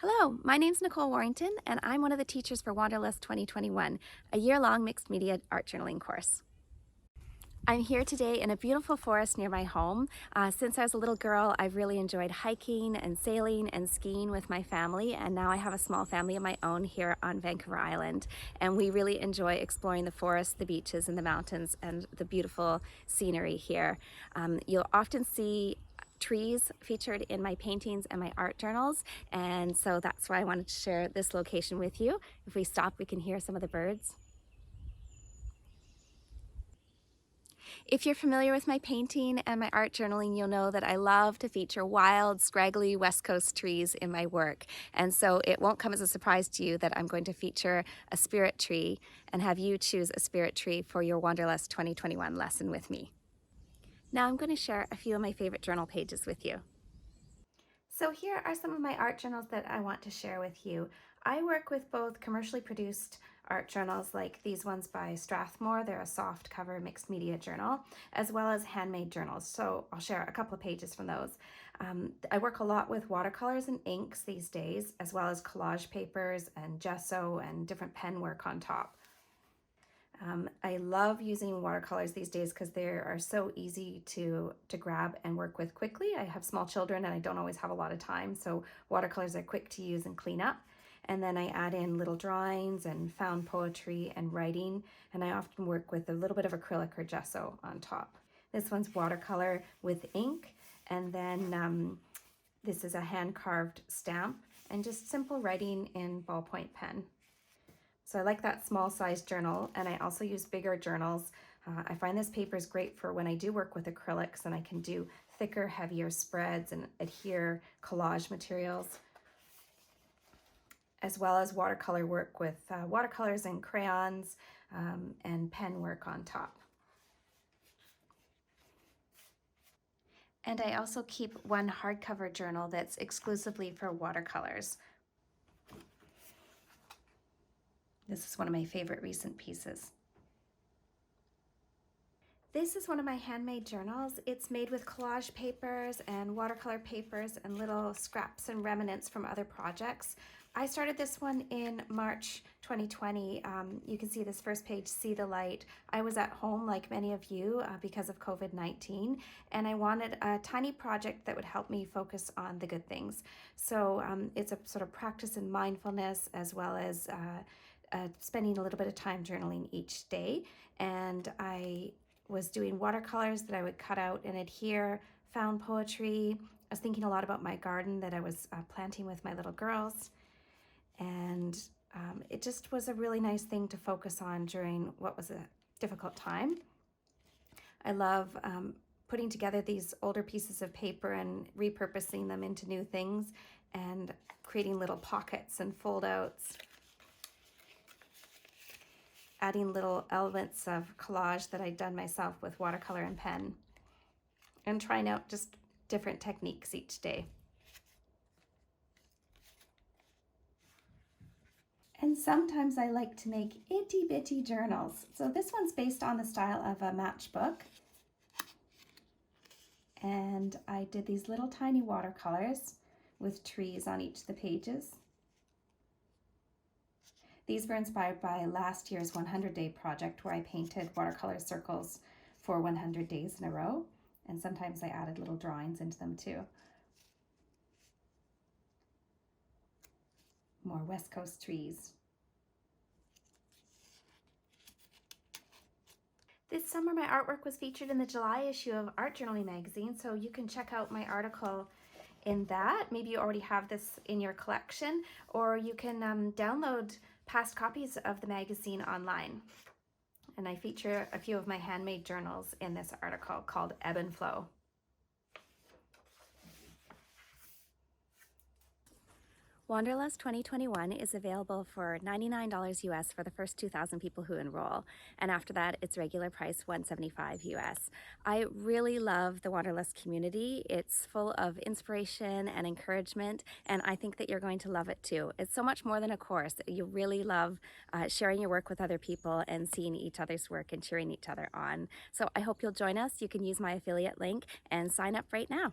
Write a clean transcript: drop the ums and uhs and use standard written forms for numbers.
Hello, my name's Nicole Warrington, and I'm one of the teachers for Wanderlust 2021, a year-long mixed media art journaling course. I'm here today in a beautiful forest near my home. Since I was a little girl, I've really enjoyed hiking and sailing and skiing with my family, and now I have a small family of my own here on Vancouver Island, and we really enjoy exploring the forest, the beaches, and the mountains, and the beautiful scenery here. You'll often see trees featured in my paintings and my art journals, and so that's why I wanted to share this location with you. If we stop, we can hear some of the birds. If you're familiar with my painting and my art journaling, you'll know that I love to feature wild, scraggly West Coast trees in my work. And so it won't come as a surprise to you that I'm going to feature a spirit tree and have you choose a spirit tree for your Wanderlust 2021 lesson with me. Now I'm going to share a few of my favorite journal pages with you. So here are some of my art journals that I want to share with you. I work with both commercially produced art journals like these ones by Strathmore, they're a soft cover mixed media journal, as well as handmade journals. So I'll share a couple of pages from those. I work a lot with watercolors and inks these days, as well as collage papers and gesso and different pen work on top. I love using watercolors these days because they are so easy to grab and work with quickly. I have small children and I don't always have a lot of time, so watercolors are quick to use and clean up. And then I add in little drawings and found poetry and writing, and I often work with a little bit of acrylic or gesso on top. This one's watercolor with ink, and then this is a hand-carved stamp and just simple writing in ballpoint pen. So I like that small size journal, and I also use bigger journals. I find this paper is great for when I do work with acrylics and I can do thicker, heavier spreads and adhere collage materials, as well as watercolor work with watercolors and crayons and pen work on top. And I also keep one hardcover journal that's exclusively for watercolors. This is one of my favorite recent pieces. This is one of my handmade journals. It's made with collage papers and watercolor papers and little scraps and remnants from other projects. I started this one in March 2020. You can see this first page, See the Light. I was at home like many of you because of COVID-19, and I wanted a tiny project that would help me focus on the good things. So it's a sort of practice in mindfulness as well as spending a little bit of time journaling each day. And I was doing watercolors that I would cut out and adhere, found poetry. I was thinking a lot about my garden that I was planting with my little girls. And it just was a really nice thing to focus on during what was a difficult time. I love putting together these older pieces of paper and repurposing them into new things and creating little pockets and fold outs, adding little elements of collage that I'd done myself with watercolor and pen, and trying out just different techniques each day. And sometimes I like to make itty bitty journals. So this one's based on the style of a matchbook. And I did these little tiny watercolors with trees on each of the pages. These were inspired by last year's 100-day project where I painted watercolor circles for 100 days in a row. And sometimes I added little drawings into them too. More West Coast trees. This summer my artwork was featured in the July issue of Art Journaling magazine, so you can check out my article in that. Maybe you already have this in your collection, or you can download past copies of the magazine online. And I feature a few of my handmade journals in this article called Ebb and Flow. Wanderlust 2021 is available for $99 US for the first 2,000 people who enroll, and after that it's regular price $175 US. I really love the Wanderlust community. It's full of inspiration and encouragement, and I think that you're going to love it too. It's so much more than a course. You really love sharing your work with other people and seeing each other's work and cheering each other on. So I hope you'll join us. You can use my affiliate link and sign up right now.